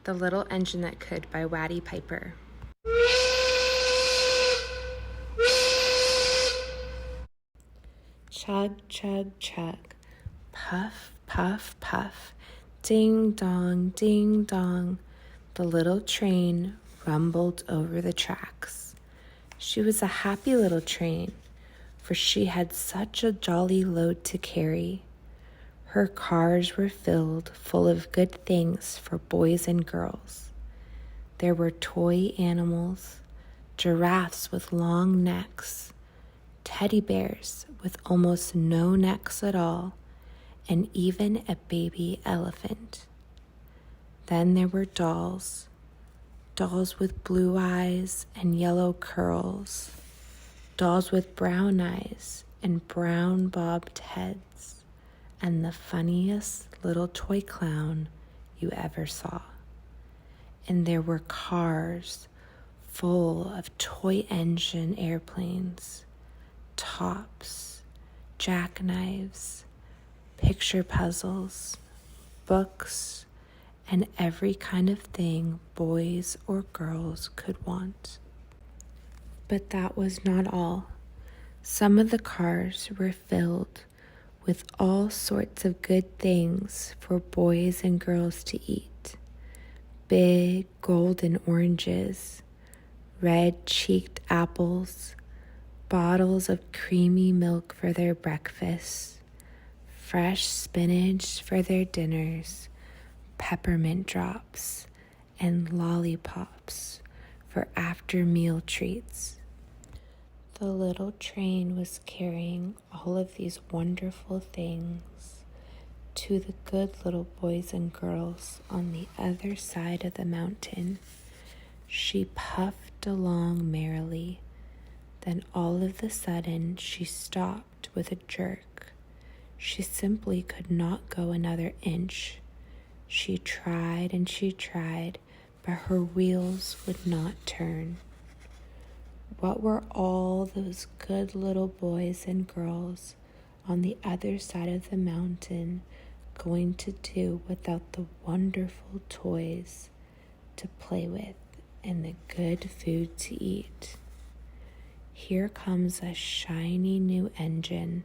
The Little Engine That Could by Waddy Piper. Chug, chug, chug. Puff, puff, puff. Ding dong, ding dong. The little train rumbled over the tracks. She was a happy little train, for she had such a jolly load to carry. Her cars were filled full of good things for boys and girls. There were toy animals, giraffes with long necks, teddy bears with almost no necks at all, and even a baby elephant. Then there were dolls with blue eyes and yellow curls, dolls with brown eyes and brown bobbed heads, and the funniest little toy clown you ever saw. And there were cars full of toy engine airplanes, tops, jackknives, picture puzzles, books, and every kind of thing boys or girls could want. But that was not all. Some of the cars were filled with all sorts of good things for boys and girls to eat. Big golden oranges, red-cheeked apples, bottles of creamy milk for their breakfasts, fresh spinach for their dinners, peppermint drops, and lollipops for after-meal treats. The little train was carrying all of these wonderful things to the good little boys and girls on the other side of the mountain. She puffed along merrily. Then all of a sudden she stopped with a jerk. She simply could not go another inch. She tried and she tried, but her wheels would not turn. What were all those good little boys and girls on the other side of the mountain going to do without the wonderful toys to play with and the good food to eat? "Here comes a shiny new engine,"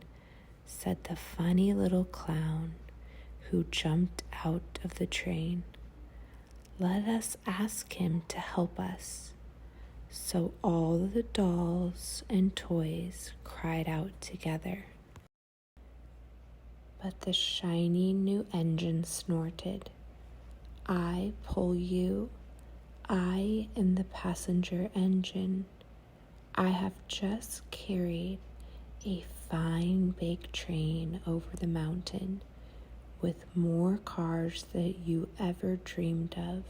said the funny little clown who jumped out of the train. "Let us ask him to help us." So all the dolls and toys cried out together. But the shiny new engine snorted. "I pull you. I am the passenger engine. I have just carried a fine big train over the mountain with more cars than you ever dreamed of.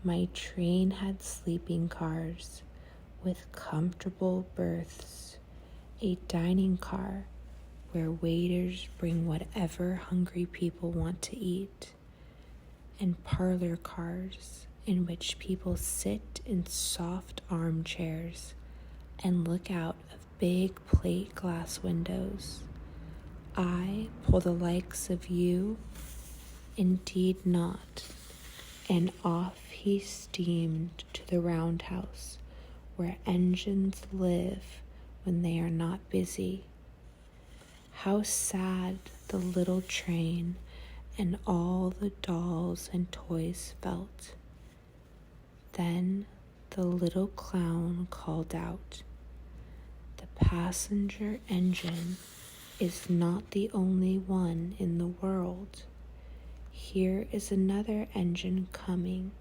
My train had sleeping cars with comfortable berths, a dining car where waiters bring whatever hungry people want to eat, and parlor cars in which people sit in soft armchairs and look out of big plate glass windows. I pull the likes of you? Indeed not." And off he steamed to the roundhouse where engines live when they are not busy. How sad the little train and all the dolls and toys felt. Then the little clown called out, "The passenger engine is not the only one in the world. Here is another engine coming,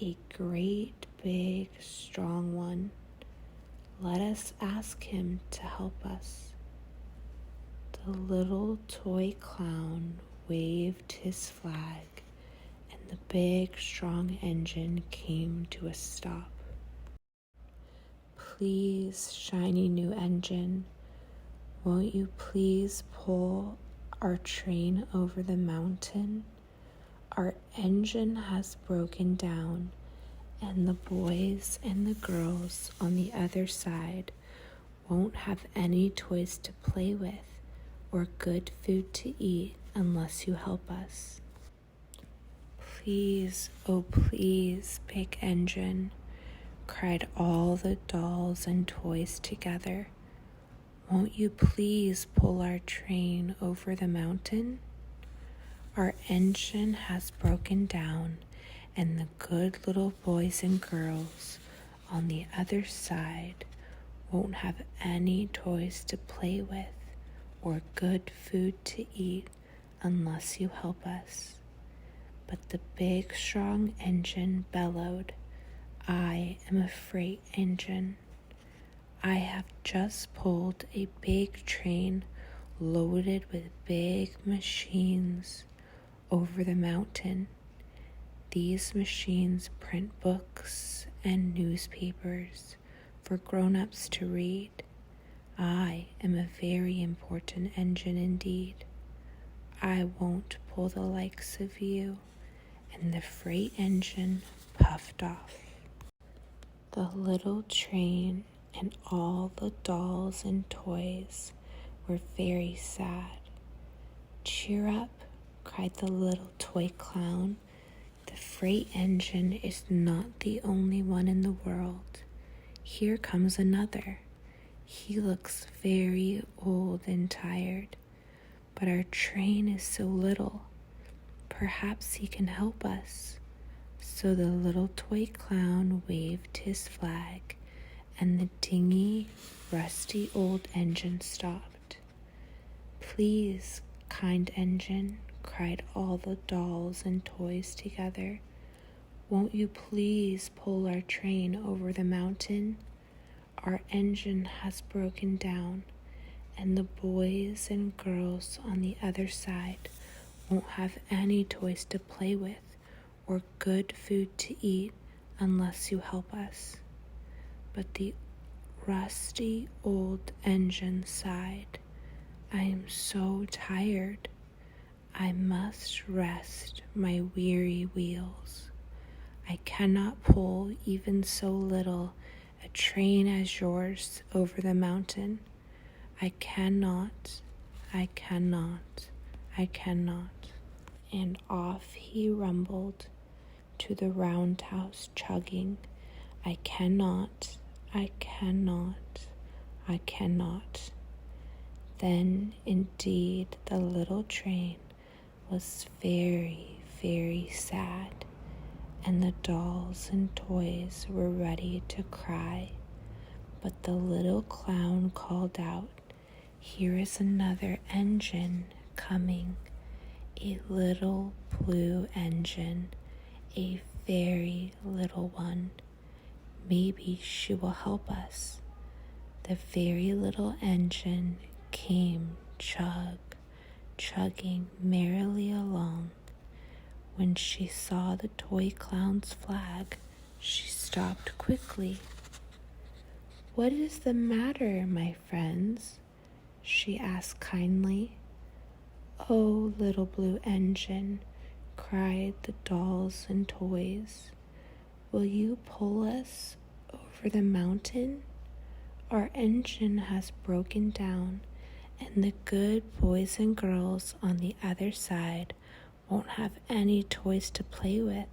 a great, big, strong one. Let us ask him to help us." The little toy clown waved his flag, and the big, strong engine came to a stop. "Please, shiny new engine, won't you please pull our train over the mountain? Our engine has broken down, and the boys and the girls on the other side won't have any toys to play with or good food to eat unless you help us. Please, oh please, big engine, cried all the dolls and toys together. Won't you please pull our train over the mountain? Our engine has broken down, and the good little boys and girls on the other side won't have any toys to play with or good food to eat unless you help us. But the big, strong engine bellowed, I am a freight engine. I have just pulled a big train loaded with big machines over the mountain. These machines print books and newspapers for grown-ups to read. I am a very important engine indeed. I won't pull the likes of you. And the freight engine puffed off. The little train and all the dolls and toys were very sad. Cheer up, cried the little toy clown. The freight engine is not the only one in the world. Here comes another. He looks very old and tired, but our train is so little. Perhaps he can help us. So the little toy clown waved his flag, and the dingy, rusty old engine stopped. Please, kind engine, cried all the dolls and toys together. Won't you please pull our train over the mountain? Our engine has broken down, and the boys and girls on the other side won't have any toys to play with or good food to eat unless you help us. But the rusty old engine sighed. I am so tired. I must rest my weary wheels. I cannot pull even so little a train as yours over the mountain. I cannot. And off he rumbled to the roundhouse chugging. I cannot. Then indeed the little train was very, very sad, and the dolls and toys were ready to cry. But the little clown called out, here is another engine coming, a little blue engine, a very little one. Maybe she will help us. The very little engine came chugging merrily along. When she saw the toy clown's flag, she stopped quickly. What is the matter, my friends? She asked kindly. Oh, little blue engine, cried the dolls and toys. Will you pull us over the mountain? Our engine has broken down, and the good boys and girls on the other side won't have any toys to play with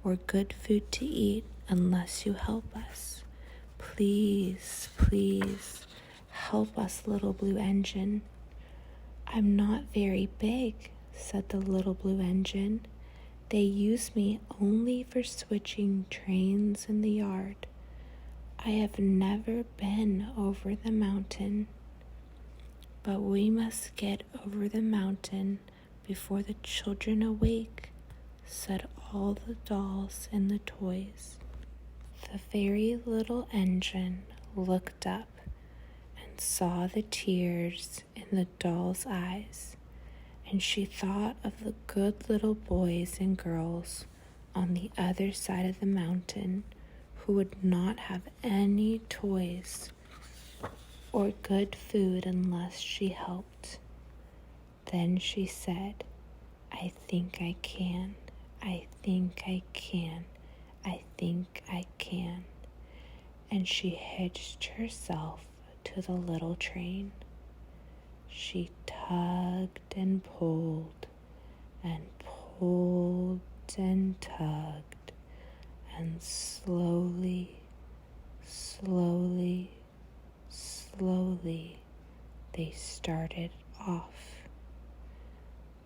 or good food to eat unless you help us. Please, help us, little blue engine. I'm not very big, said the little blue engine. They use me only for switching trains in the yard. I have never been over the mountain. But we must get over the mountain before the children awake, said all the dolls and the toys. The very little engine looked up and saw the tears in the doll's eyes, and she thought of the good little boys and girls on the other side of the mountain who would not have any toys or good food unless she helped. Then she said, I think I can. And she hitched herself to the little train. She tugged and pulled mountain tugged, and slowly, slowly, slowly, they started off.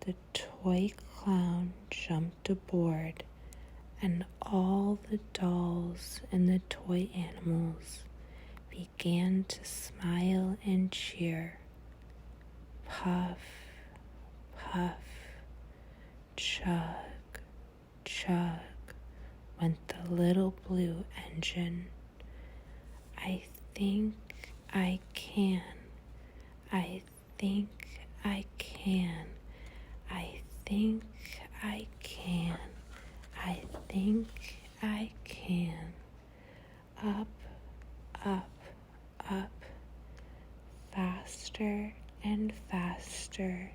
The toy clown jumped aboard, and all the dolls and the toy animals began to smile and cheer. Puff, puff, chug, chug, went the little blue engine. I think I can. I think I can. I think I can. I think I can. Up, up, up. Faster and faster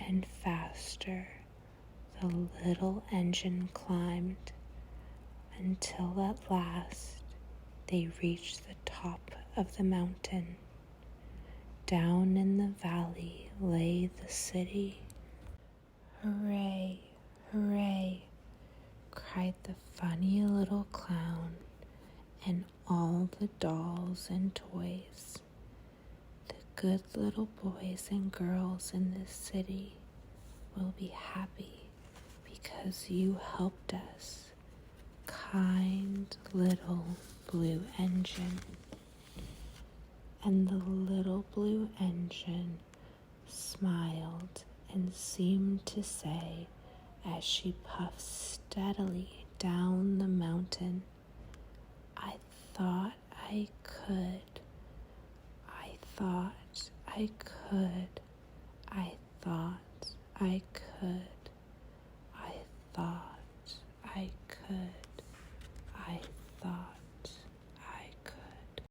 and faster the little engine climbed, until at last they reached the top of the mountain. Down in the valley lay the city. Hooray, hooray, cried the funny little clown and all the dolls and toys. The good little boys and girls in this city will be happy because you helped us, kind little blue engine. And the little blue engine smiled and seemed to say, as she puffed steadily down the mountain, I thought I could. I thought I could. I thought I could.